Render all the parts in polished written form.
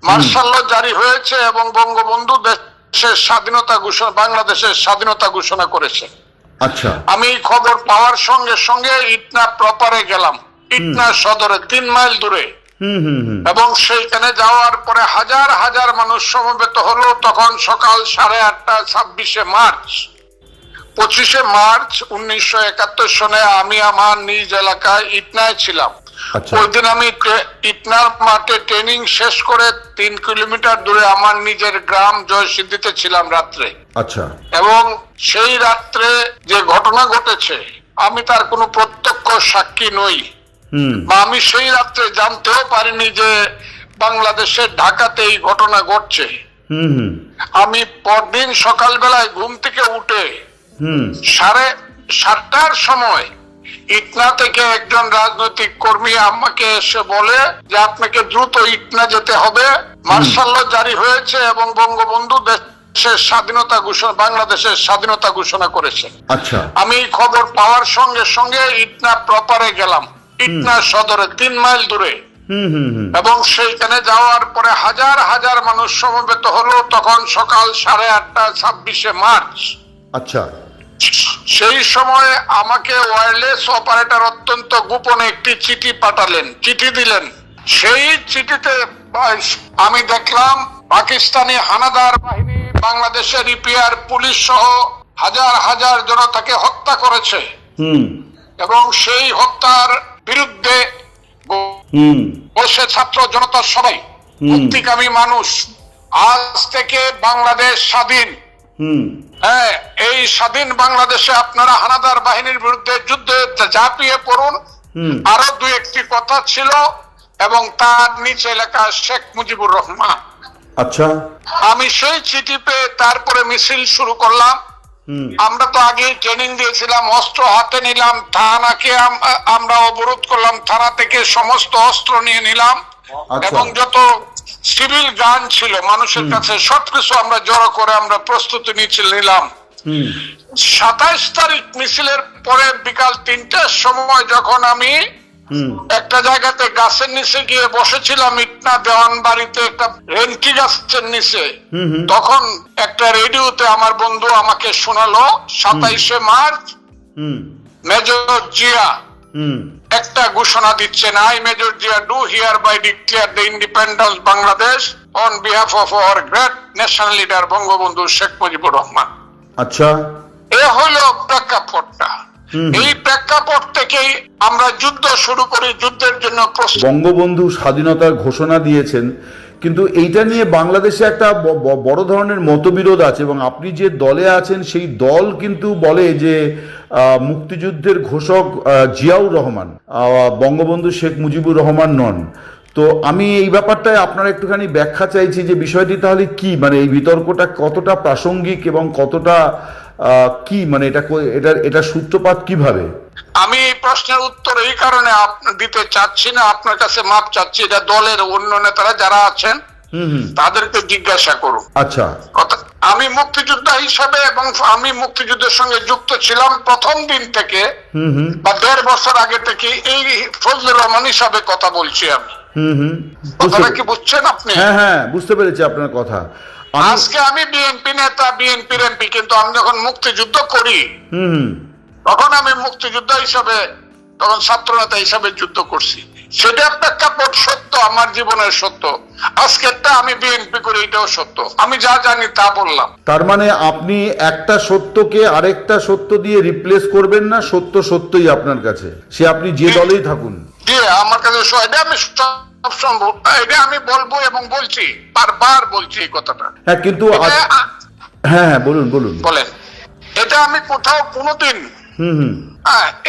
Martial ল জারি হয়েছে এবং বঙ্গবন্ধু দেশের স্বাধীনতা ঘোষণা, বাংলাদেশের স্বাধীনতা ঘোষণা করেছে। আচ্ছা, আমি খবর পাওয়ার সঙ্গে সঙ্গে ইটনা প্রপারে গেলাম, ইটনা সদরে 3 মাইল দূরে, এবং সেইখানে যাওয়ার পরে হাজার হাজার মানুষ সমবেত হলো। তখন সকাল 8:30 26শে মার্চ 1971 সনে আমি আমার নিজ এলাকায় ইটনায় ছিলাম। ওই দিন আমি ইটনার মাঠে ট্রেনিং শেষ করে 3 কিলোমিটার দূরে আমার নিজের গ্রাম জয়সিদ্ধিতে ছিলাম রাত্রে। আচ্ছা, এবং সেই রাত্রে যে ঘটনা ঘটেছে আমি তার কোনো প্রত্যক্ষ সাক্ষী নই, বা আমি সেই রাত্রে জানতেও পারিনি যে বাংলাদেশের ঢাকাতে এই ঘটনা ঘটছে। আমি পরদিন সকালবেলায় ঘুম থেকে উঠে 7:30টার সময় ইটনা থেকে একজন রাজনৈতিক কর্মী আমাকে এসে বলে যে আপনাকে দ্রুত ইটনা যেতে হবে, মার্শাল ল জারি হয়েছে এবং বঙ্গবন্ধু দেশের স্বাধীনতা ঘোষণা, বাংলাদেশের স্বাধীনতা ঘোষণা করেছে। আচ্ছা, আমি খবর পাওয়ার সঙ্গে সঙ্গে ইটনা প্রপারে গেলাম, ইটনা সদরে 3 মাইল দূরে, এবং সেইখানে যাওয়ার পরে হাজার হাজার মানুষ সমবেত হলো। তখন সকাল 8:30 26শে মার্চ। আচ্ছা, সেই সময় আমাকে ওয়্যারলেস অপারেটর অত্যন্ত গোপনে একটি চিঠি পাঠালেন, চিঠি দিলেন। সেই চিঠিতে আমি দেখলাম পাকিস্তানি হানাদার বাহিনী বাংলাদেশের ইপিআর পুলিশ সহ হাজার হাজার জনতাকে হত্যা করেছে, এবং সেই হত্যার বিরুদ্ধে বসে ছাত্র জনতা সবাই মুক্তিকামী মানুষ। আজ থেকে বাংলাদেশ স্বাধীন। হ্যাঁ, এই স্বাধীন বাংলাদেশে আপনারা হানাদার বাহিনীর বিরুদ্ধে যুদ্ধে ঝাঁপিয়ে পড়ুন। আরো 2-1টি কথা ছিল, এবং তার নিচে লেখা শেখ মুজিবুর রহমান। আচ্ছা, আমি সেই চিঠি পেয়ে তারপরে মিছিল শুরু করলাম। আমরা তো আগে ট্রেনিং দিয়েছিলাম, অস্ত্র হাতে নিলাম, থানাকে আমরা অবরোধ করলাম, থানা থেকে সমস্ত অস্ত্র নিয়ে নিলাম, এবং যত সিভিল গান ছিল মানুষের কাছে সবকিছু আমরা জড়ো করে আমরা প্রস্তুতি নিলাম। 27 তারিখ মিছিলের পরে বিকাল 3টার সময় যখন আমি একটা জায়গাতে গাছের নিচে গিয়ে বসেছিলাম, ইটনা দেওয়ান বাড়িতে একটা রেনকি গাছের নিচে, তখন একটা রেডিওতে আমার বন্ধু আমাকে শোনালো 27শে মার্চ মেজর জিয়া একটা ঘোষণা দিচ্ছেন, I major Zia do hereby declare the independence Bangladesh on behalf of our great national leader Bangabandhu Sheikh Mujibur Rahman. আচ্ছা, এ হলো প্রেক্ষাপটটা। এই প্রেক্ষাপট থেকেই আমরা যুদ্ধ শুরু করি, যুদ্ধের জন্য বঙ্গবন্ধু স্বাধীনতার ঘোষণা দিয়েছেন, কিন্তু এইটা নিয়ে বাংলাদেশে একটা বড় ধরনের মতবিরোধ আছে, এবং আপনি যে দলে আছেন সেই দল কিন্তু বলে যে মুক্তিযুদ্ধের ঘোষক জিয়াউর রহমান, বঙ্গবন্ধু শেখ মুজিবুর রহমান নন। তো আমি এই ব্যাপারটায় আপনার একটুখানি ব্যাখ্যা চাইছি যে বিষয়টি তাহলে কি, মানে এই বিতর্কটা কতটা প্রাসঙ্গিক এবং কতটা কি, মানে এটা সূত্রপাত কিভাবে? আমি এই প্রশ্নের উত্তর এই কারণে দিতে চাচ্ছি না, আপনার কাছে মাপ চাচ্ছি। এটা দলের অন্য নেতারা যারা আছেন তাদেরকে জিজ্ঞাসা করুন। আচ্ছা, আমি মুক্তিযোদ্ধা হিসাবে, এবং আমি মুক্তিযুদ্ধের সঙ্গে যুক্ত ছিলাম প্রথম দিন থেকে, বা 1.5 বছর আগে থেকে। এই ফজলুর রহমান হিসাবে কথা বলছি আমি। কথাটা কি বুঝছেন আপনি? হ্যাঁ হ্যাঁ, বুঝতে পেরেছি আপনার কথা। আজকে আমি বিএনপি নেতা, বিএনপির এমপি, কিন্তু আমি যখন মুক্তিযুদ্ধ করি তখন আমি মুক্তিযোদ্ধা হিসাবে, তখন ছাত্র নেতা হিসাবে যুদ্ধ করছি। সেটা প্রেক্ষাপট সত্য, আমার জীবনের সত্য। আজকেরটা আমি বিএনপি করি, এটাও সত্য। আমি যা জানি তা বললাম। তার মানে আপনি একটা সত্যকে আরেকটা সত্য দিয়ে রিপ্লেস করবেন না, সত্য সত্যই আপনার কাছে, সে আপনি যে দলেই থাকুন। জি, আমার কাছে এটা আমি বলবো এবং বলছি, বারবার বলছি এই কথাটা। হ্যাঁ, কিন্তু হ্যাঁ বলুন বলেন। এটা আমি কোথাও কোনোদিন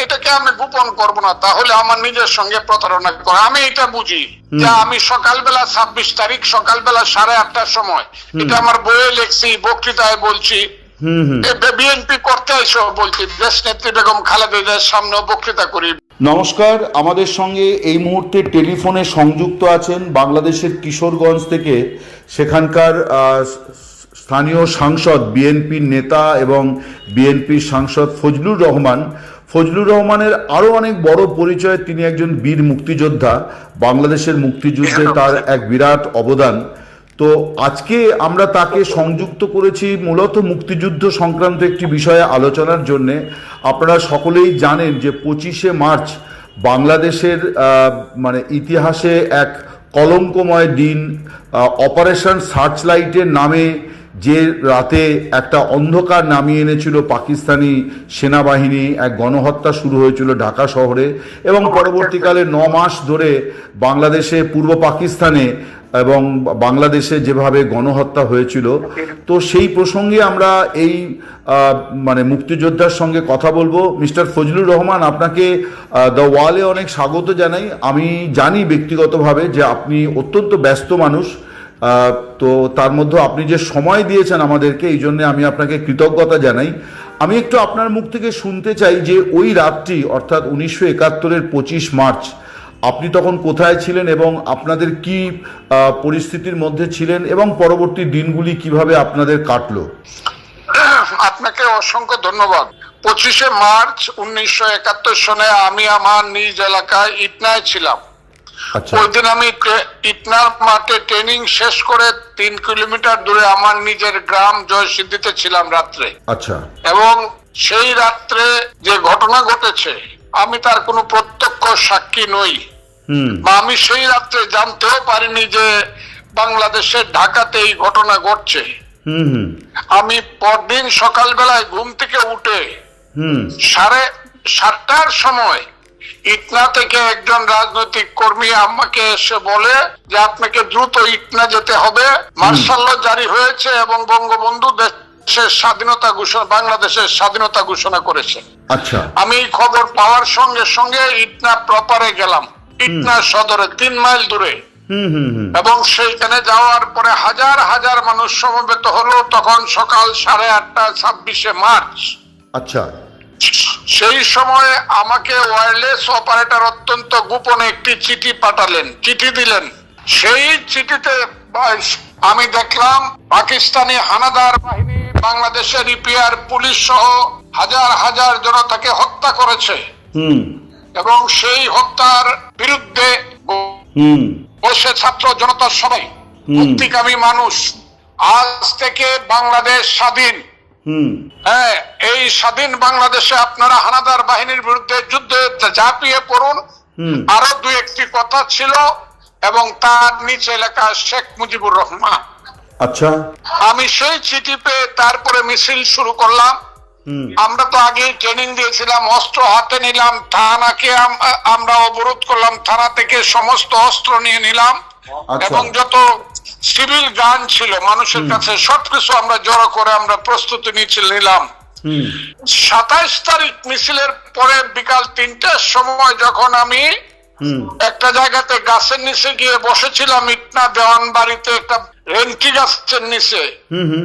এটাকে আমি গোপন করব না, তাহলে আমার নিজের সঙ্গে প্রতারণা করে। আমি এটা বুঝি যে আমি সকালবেলা 26 তারিখ সকালবেলা 8:30টার সময়, এটা আমার বইয়ে লিখছি, বক্তৃতায় বলছি, বিএনপি করতে এসে বলছি, দেশ নেত্রী বেগম খালেদা জিয়ার সামনে বক্তৃতা করি। নমস্কার, আমাদের সঙ্গে এই মুহূর্তে টেলিফোনে সংযুক্ত আছেন বাংলাদেশের কিশোরগঞ্জ থেকে সেখানকার স্থানীয় সাংসদ, বিএনপির নেতা এবং বিএনপির সাংসদ ফজলুর রহমান। ফজলুর রহমানের আরও অনেক বড় পরিচয়, তিনি একজন বীর মুক্তিযোদ্ধা, বাংলাদেশের মুক্তিযুদ্ধে তার এক বিরাট অবদান। তো আজকে আমরা তাকে সংযুক্ত করেছি মূলত মুক্তিযুদ্ধ সংক্রান্ত একটি বিষয়ে আলোচনার জন্যে। আপনারা সকলেই জানেন যে 25শে মার্চ বাংলাদেশের মানে ইতিহাসে এক কলঙ্কময় দিন। অপারেশন সার্চলাইটের নামে যে রাতে একটা অন্ধকার নামিয়ে এনেছিল পাকিস্তানি সেনাবাহিনী, এক গণহত্যা শুরু হয়েছিল ঢাকা শহরে এবং পরবর্তীকালে 9 মাস ধরে বাংলাদেশে, পূর্ব পাকিস্তানে এবং বাংলাদেশে যেভাবে গণহত্যা হয়েছিল। তো সেই প্রসঙ্গে আমরা এই মানে মুক্তিযোদ্ধার সঙ্গে কথা বলবো। মিস্টার ফজলুর রহমান, আপনাকে দ্য ওয়ালে অনেক স্বাগত জানাই। আমি জানি ব্যক্তিগতভাবে যে আপনি অত্যন্ত ব্যস্ত মানুষ, তো তার মধ্যে আপনি যে সময় দিয়েছেন আমাদেরকে, এই জন্য আমি আপনাকে কৃতজ্ঞতা জানাই। আমি একটু আপনার মুখ থেকে শুনতে চাই যে ওই রাতটি অর্থাৎ 1971-এর 25 মার্চ আপনি তখন কোথায় ছিলেন এবং আপনাদের কি পরিস্থিতির মধ্যে ছিলেন এবং পরবর্তী দিনগুলি কিভাবে আপনাদের কাটলো। আপনাকে অসংখ্য ধন্যবাদ। 25শে মার্চ 1971 সনে আমি আমার নিজ এলাকায় ইটনায় ছিলাম। ওই দিন আমি ইটনার মাঠে ট্রেনিং শেষ করে 3 কিলোমিটার দূরে আমার নিজের গ্রাম জয়সিদ্ধিতে ছিলাম রাত্রে। আচ্ছা। এবং সেই রাত্রে যে ঘটনা ঘটেছে আমি তার কোনো প্রত্যক্ষ সাক্ষী নই, বা আমি সেই রাত্রে জানতেও পারিনি যে বাংলাদেশের ঢাকাতে এই ঘটনা ঘটছে। আমি পরদিন সকালবেলায় ঘুম থেকে উঠে 7:30টার সময় ইটনা থেকে একজন রাজনৈতিক কর্মী আমাকে এসে বলে যে আপনাকে দ্রুত ইটনা যেতে হবে, মার্শাল ল জারি হয়েছে এবং বঙ্গবন্ধু দেশের স্বাধীনতা ঘোষণা, বাংলাদেশের স্বাধীনতা ঘোষণা করেছে। আচ্ছা। আমি এই খবর পাওয়ার সঙ্গে সঙ্গে ইটনা প্রপারে গেলাম, ইটনা সদরে 3 মাইল দূরে। এবং সেইখানে যাওয়ার পরে হাজার হাজার মানুষ সমবেত হলো। তখন সকাল 8:30 26শে মার্চ। আচ্ছা। সেই সময় আমাকে ওয়্যারলেস অপারেটর অত্যন্ত গোপনে একটি চিঠি পাঠালেন, চিঠি দিলেন। সেই চিঠিতে আমি দেখলাম পাকিস্তানি হানাদার বাহিনী বাংলাদেশের ইপিআর পুলিশ সহ হাজার হাজার জনতাকে হত্যা করেছে এবং সেই হত্যার বিরুদ্ধে বসে ছাত্র জনতার সবাই, মুক্তিকামী মানুষ। আজ থেকে বাংলাদেশ স্বাধীন। হ্যাঁ, এই স্বাধীন বাংলাদেশে আপনারা হানাদার বাহিনীর বিরুদ্ধে যুদ্ধে ঝাঁপিয়ে পড়ুন। আরো 2-1টি কথা ছিল এবং তার নিচে লেখা শেখ মুজিবুর রহমান। আচ্ছা। আমি সেই চিঠি পেয়ে তারপরে মিছিল শুরু করলাম। আমরা তো আগে ট্রেনিং দিয়েছিলাম, অস্ত্র হাতে নিলাম, থানাকে আমরা অবরোধ করলাম, থানা থেকে সমস্ত অস্ত্র নিয়ে নিলাম এবং যত সিভিল গান ছিল মানুষের কাছে সবকিছু আমরা জড়ো করে আমরা প্রস্তুতি নিলাম। 27 তারিখ মিছিলের পরে বিকাল 3টার সময় যখন আমি একটা জায়গাতে গাছের নিচে গিয়ে বসেছিলাম, ইটনা দেওয়ান বাড়িতে একটা রেন্টি গাছের নিচে,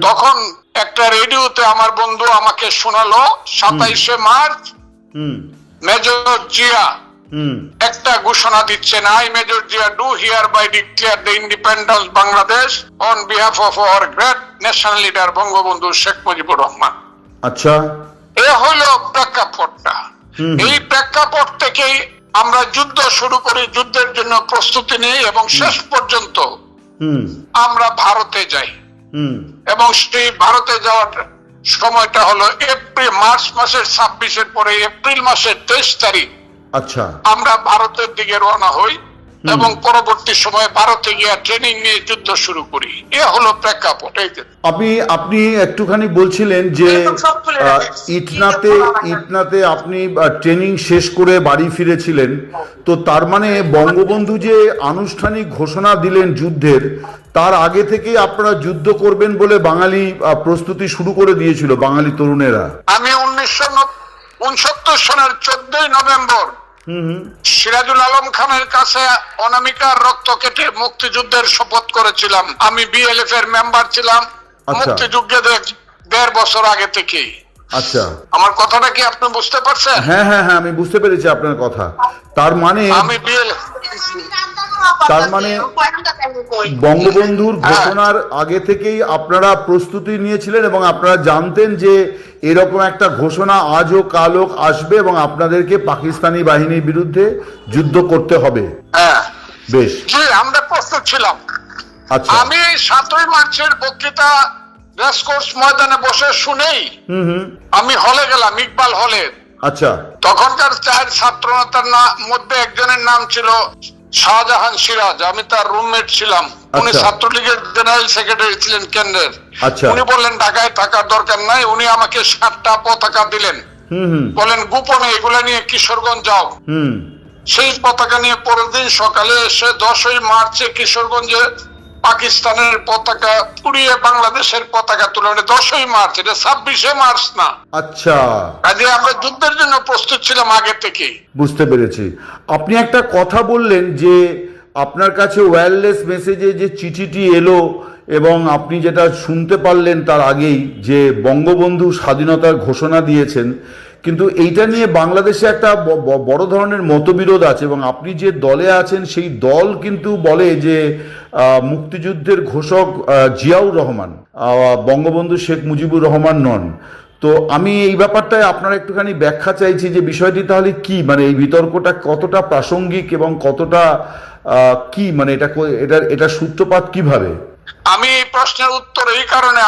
তখন একটা রেডিওতে আমার বন্ধু আমাকে শোনালো 27শে মার্চ মেজর জিয়া একটা ঘোষণা দিচ্ছেন, I major Zia do hereby declare the independence Bangladesh on behalf of our great national leader Bangabandhu Sheikh Mujibur Rahman. আচ্ছা। এ হলো প্রেক্ষাপটটা। এই প্রেক্ষাপট থেকেই আমরা যুদ্ধ শুরু করি, যুদ্ধের জন্য প্রস্তুতি নিই এবং শেষ পর্যন্ত আমরা ভারতে যাই। এবং সেই ভারতে যাওয়ার সময়টা হলো মার্চ মাসের 26-এর পরে এপ্রিল মাসের 23 তারিখ। আচ্ছা। আমরা ভারতের দিকে রওনা হই এবং পরবর্তী সময়ে ভারতে গিয়ে ট্রেনিং নিয়ে যুদ্ধ শুরু করি। এ হলো প্রেক্ষাপট। আপনি একটুখানি বলছিলেন যে ইটনাতে আপনি ট্রেনিং শেষ করে বাড়ি ফিরেছিলেন, তো তার মানে বঙ্গবন্ধু যে আনুষ্ঠানিক ঘোষণা দিলেন যুদ্ধের, তার আগে থেকেই আপনারা যুদ্ধ করবেন বলে বাঙালি প্রস্তুতি শুরু করে দিয়েছিল, বাঙালি তরুণেরা। আমি 1969 সনের 14ই নভেম্বর সিরাজুল আলম খানের কাছে অনামিকার রক্ত কেটে মুক্তিযুদ্ধের শপথ করেছিলাম। আমি বিএলএফ এর মেম্বার ছিলাম মুক্তিযুদ্ধের 1.5 বছর আগে থেকেই। আচ্ছা। আমার কথাটা কি আপনি বুঝতে পারছেন? হ্যাঁ হ্যাঁ হ্যাঁ, আমি বুঝতে পেরেছি আপনার কথা। তার মানে বঙ্গবন্ধুর ঘোষণার আগে থেকেই আপনারা প্রস্তুতি নিয়েছিলেন এবং আপনারা জানতেন যে এরকম একটা ঘোষণা আজ হোক কাল হোক আসবে এবং আপনাদেরকে পাকিস্তানি বাহিনীর বিরুদ্ধে যুদ্ধ করতে হবে। হ্যাঁ, বেশ। জি, আমরা প্রস্তুত ছিলাম। আচ্ছা। আমি 7ই মার্চের বক্তৃতা রেসকোর্স ময়দানে বসে শুনেই আমি হলে গেলাম, ইকবাল হলে। আচ্ছা। তখনকার 4 ছাত্র নেতার মধ্যে একজনের নাম ছিল শাহজাহান সিরাজ, আমি তার রুমমেট ছিলাম। উনি ছাত্রলীগের জেনারেল সেক্রেটারি ছিলেন কেন্দ্রের। উনি বললেন ঢাকায় থাকার দরকার নাই, উনি আমাকে 7টা পতাকা দিলেন, বলেন গোপনে এগুলা নিয়ে কিশোরগঞ্জ যাও। সেই পতাকা নিয়ে পরের দিন সকালে এসে 10ই মার্চে কিশোরগঞ্জে পাকিস্তানের পতাকা পুড়িয়ে বাংলাদেশের পতাকা তুলে। 10ই মার্চ, এটা 26শে মার্চ না। আচ্ছা, কাজে আমরা যুদ্ধের জন্য প্রস্তুত ছিলাম আগে থেকে। বুঝতে পেরেছি। আপনি একটা কথা বললেন যে আপনার কাছে ওয়্যারলেস মেসেজে যে চিঠিটি এলো এবং আপনি যেটা শুনতে পারলেন তার আগেই যে বঙ্গবন্ধু স্বাধীনতার ঘোষণা দিয়েছেন, কিন্তু এইটা নিয়ে বাংলাদেশে একটা বড় ধরনের মতবিরোধ আছে এবং আপনি যে দলে আছেন সেই দল কিন্তু বলে যে মুক্তিযুদ্ধের ঘোষক জিয়াউর রহমান, বঙ্গবন্ধু শেখ মুজিবুর রহমান নন। তো আমি এই ব্যাপারটায় আপনার একটুখানি ব্যাখ্যা চাইছি যে বিষয়টি তাহলে কি, মানে এই বিতর্কটা কতটা প্রাসঙ্গিক এবং কতটা কি, মানে এটা সূত্রপাত কিভাবে? আমি এই প্রশ্নের উত্তর এই কারণে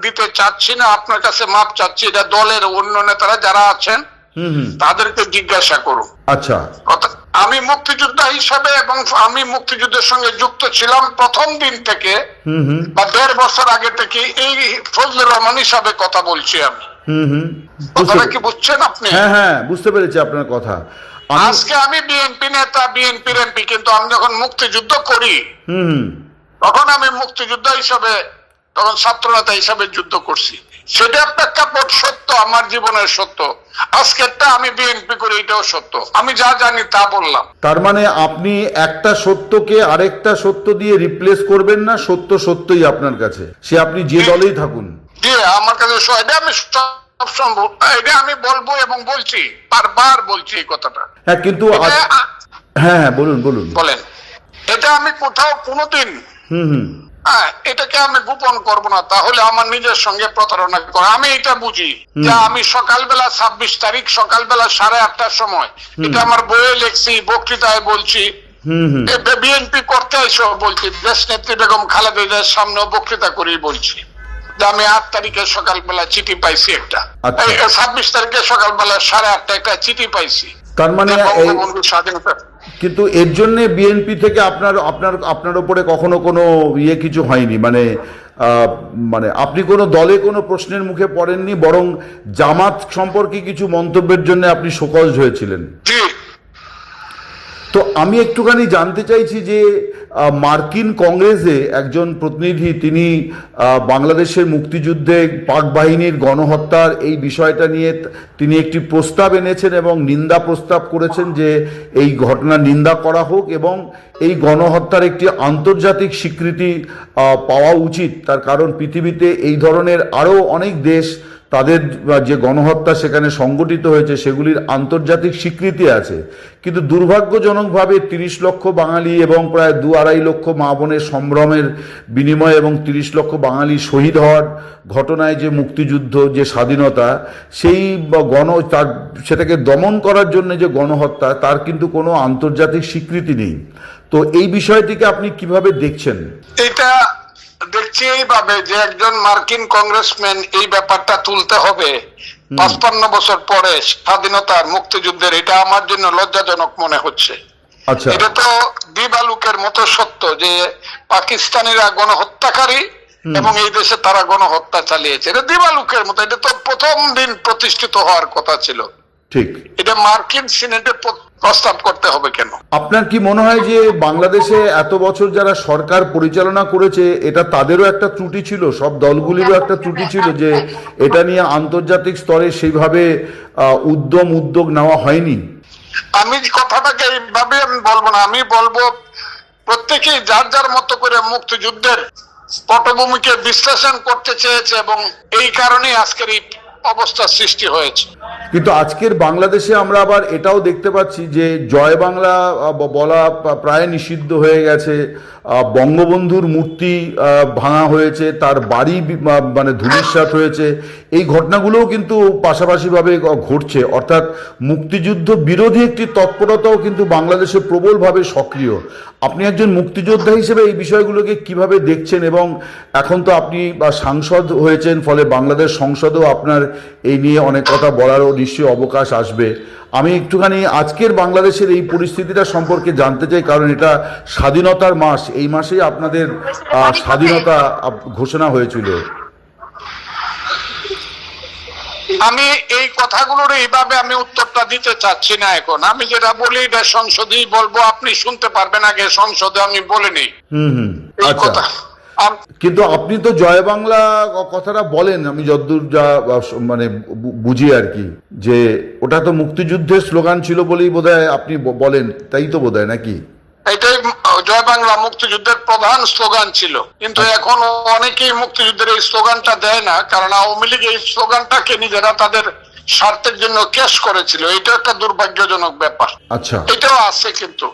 দিতে চাচ্ছি না, আপনার কাছে মাপ চাচ্ছি। এটা দলের অন্য নেতারা যারা আছেন তাদেরকে জিজ্ঞাসা করুন। আচ্ছা। আমি মুক্তিযোদ্ধা হিসাবে এবং আমি মুক্তিযুদ্ধের সঙ্গে যুক্ত ছিলাম প্রথম দিন থেকে বা 1.5 বছর আগে থেকে। এই ফজলুর রহমান হিসাবে কথা বলছি আমি। কথাটা কি বুঝছেন আপনি? হ্যাঁ, বুঝতে পেরেছি আপনার কথা। আজকে আমি বিএনপি নেতা, বিএনপির এমপি, কিন্তু আমি যখন মুক্তিযুদ্ধ করি তখন আমি মুক্তিযোদ্ধা হিসাবে, তখন ছাত্র নেতা হিসাবে যুদ্ধ করছি। সেটা প্রেক্ষাপট সত্য, আমার জীবনের সত্য। আজকেরটা আমি বিএনপি করি, এটাও সত্য। আমি যা জানি তা বললাম। তার মানে আপনি একটা সত্যকে আরেকটা সত্য দিয়ে রিপ্লেস করবেন না, সত্য সত্যই আপনার কাছে, সে আপনি যে দলেই থাকুন। জি, আমার কাছে এটা আমি সবসময় এটা আমি বলবো এবং বলছি, বারবার বলছি এই কথাটা। হ্যাঁ, কিন্তু হ্যাঁ বলুন বলেন। এটা আমি কোথাও কোনোদিন এটাকে আমি গোপন করব না, তাহলে আমার নিজের সঙ্গে প্রতারণা করে। আমি এটা বুঝি যে আমি সকালবেলা 26 তারিখ সকালবেলা 8:30টার সময়, এটা আমার বইয়ে লিখছি, বক্তৃতায় বলছি, বিএনপি করতে এসে বলছি, দেশ নেত্রী বেগম খালেদা জিয়ার সামনেও বক্তৃতা করেই বলছি যে আমি 8 তারিখে সকালবেলা চিঠি পাইছি একটা, 26 তারিখে সকালবেলা 8:30টায় একটা চিঠি পাইছি। তার মানে স্বাধীনতা, কিন্তু এর জন্য বিএনপি থেকে আপনার উপরে কখনো কোনো কিছু হয়নি, মানে আপনি কোনো দলে কোনো প্রশ্নের মুখে পড়েননি, বরং জামাত সম্পর্কে কিছু মন্তব্যের জন্য আপনি শোকজ হয়েছিলেন। তো আমি একটুখানি জানতে চাইছি যে মার্কিন কংগ্রেসে একজন প্রতিনিধি, তিনি বাংলাদেশের মুক্তিযুদ্ধে পাক বাহিনীর গণহত্যার এই বিষয়টা নিয়ে তিনি একটি প্রস্তাব এনেছেন এবং নিন্দা প্রস্তাব করেছেন যে এই ঘটনা নিন্দা করা হোক এবং এই গণহত্যার একটি আন্তর্জাতিক স্বীকৃতি পাওয়া উচিত। তার কারণ পৃথিবীতে এই ধরনের আরও অনেক দেশ, তাদের যে গণহত্যা সেখানে সংগঠিত হয়েছে সেগুলির আন্তর্জাতিক স্বীকৃতি আছে, কিন্তু দুর্ভাগ্যজনকভাবে 30 লক্ষ বাঙালি এবং প্রায় 2-2.5 লক্ষ মা বোনের সম্ভ্রমের বিনিময়ে এবং 30 লক্ষ বাঙালি শহীদ হওয়ার ঘটনায় যে মুক্তিযুদ্ধ, যে স্বাধীনতা, সেই সেটাকে দমন করার জন্য যে গণহত্যা, তার কিন্তু কোনো আন্তর্জাতিক স্বীকৃতি নেই। তো এই বিষয়টিকে আপনি কিভাবে দেখছেন? এটা দেখছি এইভাবে যে একজন মার্কিন কংগ্রেসম্যান এই ব্যাপারটা তুলতে হবে 55 বছর পরে স্বাধীনতার মুক্তিযুদ্ধের, এটা আমার জন্য লজ্জাজনক মনে হচ্ছে। আচ্ছা, এটা তো দিবালুকের মতো সত্য যে পাকিস্তানিরা গণহত্যাকারী এবং এই দেশে তারা গণহত্যা চালিয়েছে। এটা দিবালুকের মতো, এটা তো প্রথম দিন প্রতিষ্ঠিত হওয়ার কথা ছিল। ঠিক। এটা মার্কিন সিনেটে প্রস্তাব করতে হবে কেন? আপনার কি মনে হয় যে বাংলাদেশে এত বছর যারা সরকার পরিচালনা করেছে, এটা তাদেরও একটা ত্রুটি ছিল, সব দলগুলিরও একটা ত্রুটি ছিল যে এটা নিয়ে আন্তর্জাতিক স্তরে সেইভাবে উদ্যোগ নেওয়া হয়নি? আমি কথাটাকে এইভাবে আমি বলবো না, আমি বলবো প্রত্যেকেই যার যার মতো করে মুক্তিযুদ্ধের পটভূমিকে বিশ্লেষণ করতে চেয়েছে এবং এই কারণেই আজকের এই অবস্থার সৃষ্টি হয়েছে। কিন্তু আজকের বাংলাদেশে আমরা আবার এটাও দেখতে পাচ্ছি যে জয় বাংলা বলা প্রায় নিষিদ্ধ হয়ে গেছে, বঙ্গবন্ধুর মূর্তি ভাঙা হয়েছে, তার বাড়ি ধূলিসাৎ হয়েছে। এই ঘটনাগুলোও কিন্তু পাশাপাশিভাবে ঘটছে, অর্থাৎ মুক্তিযুদ্ধ বিরোধী একটি তৎপরতাও কিন্তু বাংলাদেশে প্রবলভাবে সক্রিয়। আপনি একজন মুক্তিযোদ্ধা হিসেবে এই বিষয়গুলোকে কিভাবে দেখছেন, এবং এখন তো আপনি সাংসদ হয়েছেন, ফলে বাংলাদেশ সংসদেও আপনার এই নিয়ে অনেক কথা বলারও নিশ্চয়ই অবকাশ আসবে। আমি একটুখানি আজকের বাংলাদেশের এই পরিস্থিতিটা সম্পর্কে জানতে চাই, কারণ এটা স্বাধীনতার মাস, এই মাসেই আপনাদের স্বাধীনতা ঘোষণা হয়েছিল। আমি এই কথাগুলোর এইভাবে আমি উত্তরটা দিতে চাচ্ছি না এখন। আমি যেটা বলি এটা সংসদেই বলবো, আপনি শুনতে পারবেন, আগে সংসদে আমি বলিনি এই কথা। কিন্তু আপনি তো জয় বাংলা কথাটা বলেন, আমি যতদূর যা মানে বুঝি আর কি, যে ওটা তো মুক্তিযুদ্ধের স্লোগান ছিল বলেই বোধহয় আপনি বলেন, তাই তো বোধহয় নাকি? এটাই জয় বাংলা মুক্তিযুদ্ধের প্রধান স্লোগান ছিল, কিন্তু এখন অনেকেই মুক্তিযুদ্ধের এই স্লোগানটা দেয় না, কারণ আওয়ামী লীগ এই স্লোগানটাকে নিজেরা তাদের স্বার্থের জন্য ক্যাশ করেছিল। এটা একটা দুর্ভাগ্যজনক ব্যাপার। আচ্ছা, এটাও আছে কিন্তু,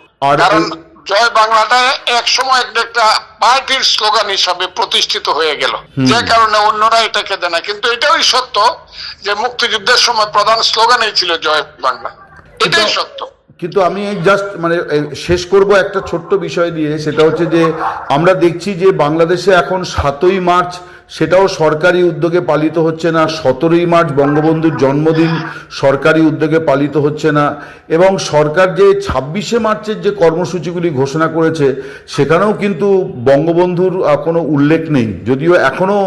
কারণ জয় বাংলাটা এক সময় একটা পার্টির স্লোগান হিসাবে প্রতিষ্ঠিত হয়ে গেল, যে কারণে অন্যরা এটাকে দেয় না। কিন্তু এটাই সত্য যে মুক্তিযুদ্ধের সময় প্রধান স্লোগানই ছিল জয় বাংলা, এটাই সত্য। কিন্তু আমি জাস্ট মানে শেষ করব একটা ছোট্ট বিষয় দিয়ে, সেটা হচ্ছে যে আমরা দেখছি যে বাংলাদেশে এখন 7ই মার্চ সেটাও সরকারি উদ্যোগে পালিত হচ্ছে না, 17ই মার্চ বঙ্গবন্ধুর জন্মদিন সরকারি উদ্যোগে পালিত হচ্ছে না, এবং সরকার যে 26শে মার্চের যে কর্মসূচিগুলি ঘোষণা করেছে সেখানেও কিন্তু বঙ্গবন্ধুর কোনো উল্লেখ নেই, যদিও এখনও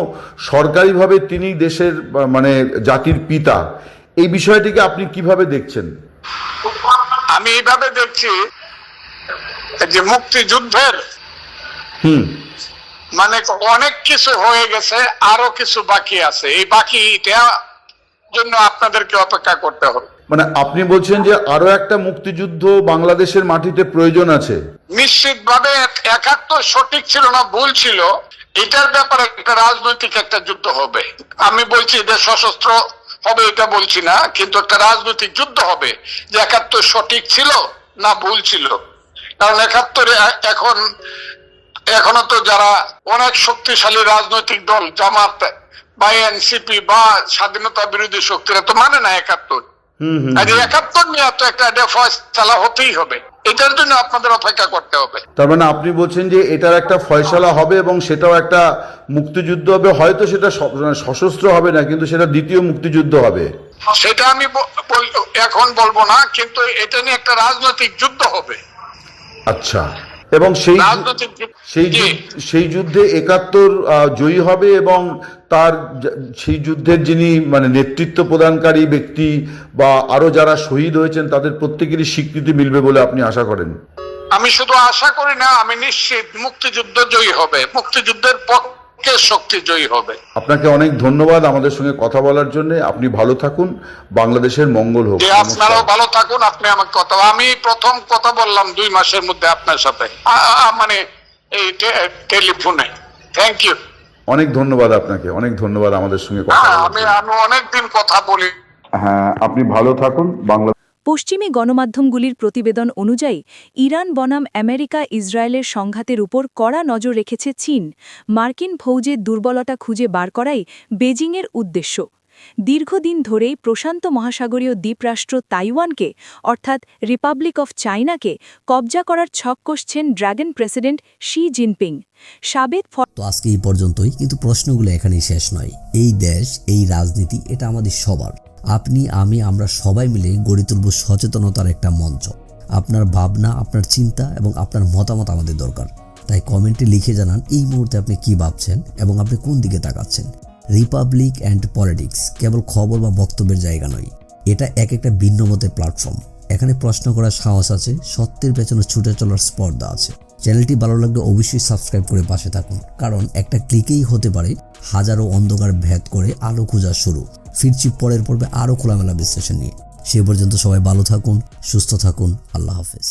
সরকারিভাবে তিনি দেশের মানে জাতির পিতা। এই বিষয়টিকে আপনি কিভাবে দেখছেন? আমি এইভাবে দেখছি যে মুক্তিযুদ্ধের মানে অনেক কিছু হয়ে গেছে, আরো কিছু বাকি আছে। এই বাকিটা জন্য আপনাদেরকে অপেক্ষা করতে হবে। মানে আপনি বলছেন যে আরো একটা মুক্তিযুদ্ধ বাংলাদেশের মাটিতে প্রয়োজন আছে? নিশ্চিতভাবে 71 সঠিক ছিল না ভুল ছিল, এটার ব্যাপারে একটা রাজনৈতিক একটা যুদ্ধ হবে। আমি বলছি যে সশস্ত্র হবে এটা বলছি না, কিন্তু একটা রাজনৈতিক যুদ্ধ হবে যে 71 সঠিক ছিল না ভুল ছিল। কারণ 71 এখনো তো যারা অনেক শক্তিশালী রাজনৈতিক দল, জামাত বা এনসিপি বা স্বাধীনতা বিরোধী শক্তিরা তো মানে না 71। 71 নিয়ে তো একটা ফয়সালা হতেই হবে, এটার জন্য আপনাদের অপেক্ষা করতে হবে। তার মানে আপনি বলছেন যে এটার একটা ফয়সালা হবে এবং সেটাও একটা মুক্তিযুদ্ধ হবে, হয়তো সেটা সশস্ত্র হবে না, কিন্তু সেটা দ্বিতীয় মুক্তিযুদ্ধ হবে। সেটা আমি এখন বলবো না, কিন্তু এটা নিয়ে একটা রাজনৈতিক যুদ্ধ হবে। আচ্ছা, এবং সেই যুদ্ধে 71 জয়ী হবে, এবং তার সেই যুদ্ধের যিনি মানে নেতৃত্ব প্রদানকারী ব্যক্তি বা আরো যারা শহীদ হয়েছেন তাদের প্রত্যেকেরই স্বীকৃতি মিলবে বলে আপনি আশা করেন? আমি শুধু আশা করি না, আমি নিশ্চিত মুক্তিযুদ্ধ জয়ী হবে, মুক্তিযুদ্ধের পক্ষে শক্তি জয়ী হবে। আপনাকে অনেক ধন্যবাদ আমাদের সঙ্গে কথা বলার জন্য। আপনি ভালো থাকুন, বাংলাদেশের মঙ্গল হোক। আপনারাও ভালো থাকুন। আপনি আমাকে আমি প্রথম কথা বললাম 2 মাসের মধ্যে আপনার সাথে, মানে এই টেলিফোনে। থ্যাংক ইউ, অনেক ধন্যবাদ আপনাকে, অনেক ধন্যবাদ আমাদের সঙ্গে কথা বলার জন্য। আমি অনেকদিন কথা বলি। হ্যাঁ, আপনি ভালো থাকুন। পশ্চিমী গণমাধ্যমগুলির প্রতিবেদন অনুযায়ী ইরান বনাম আমেরিকা ইসরায়েলের সংঘাতের উপর কড়া নজর রেখেছে চীন। মার্কিন ফৌজের দুর্বলতা খুঁজে বার করাই বেজিংয়ের উদ্দেশ্য। দীর্ঘদিন ধরেই প্রশান্ত মহাসাগরীয় দ্বীপরাষ্ট্র তাইওয়ানকে অর্থাৎ রিপাবলিক অফ চায়নাকে কবজা করার ছক কষছেন ড্রাগন প্রেসিডেন্ট শি জিনপিং। তো আজকে এই পর্যন্তই, কিন্তু প্রশ্নগুলো এখানেই শেষ নয়। এই দেশ, এই রাজনীতি, এটা আমাদের সবার। আপনি, আমি, আমরা সবাই মিলে গড়ে তুলব সচেতনতার একটা মঞ্চ। আপনার ভাবনা, আপনার চিন্তা এবং আপনার মতামত আমাদের দরকার। তাই কমেন্টে লিখে জানান এই মুহূর্তে আপনি কি ভাবছেন এবং আপনি কোন দিকে তাকাচ্ছেন। রিপাবলিক অ্যান্ড পলিটিক্স কেবল খবর বা বক্তব্যের জায়গা নয়, এটা একটা ভিন্ন মতের প্ল্যাটফর্ম। এখানে প্রশ্ন করার সাহস আছে, সত্যের পেছনে ছুটে চলার স্পর্ধা আছে। চ্যানেলটি ভালো লাগলে অবশ্যই সাবস্ক্রাইব করে পাশে থাকুন, কারণ একটা ক্লিকেই হতে পারে হাজারো অন্ধকার ভেদ করে আলো খোঁজা শুরু। ফিরছি পরের পর্বে আরও খোলামেলা বিশ্লেষণ নিয়ে। সে পর্যন্ত সবাই ভালো থাকুন, সুস্থ থাকুন। আল্লাহ হাফেজ।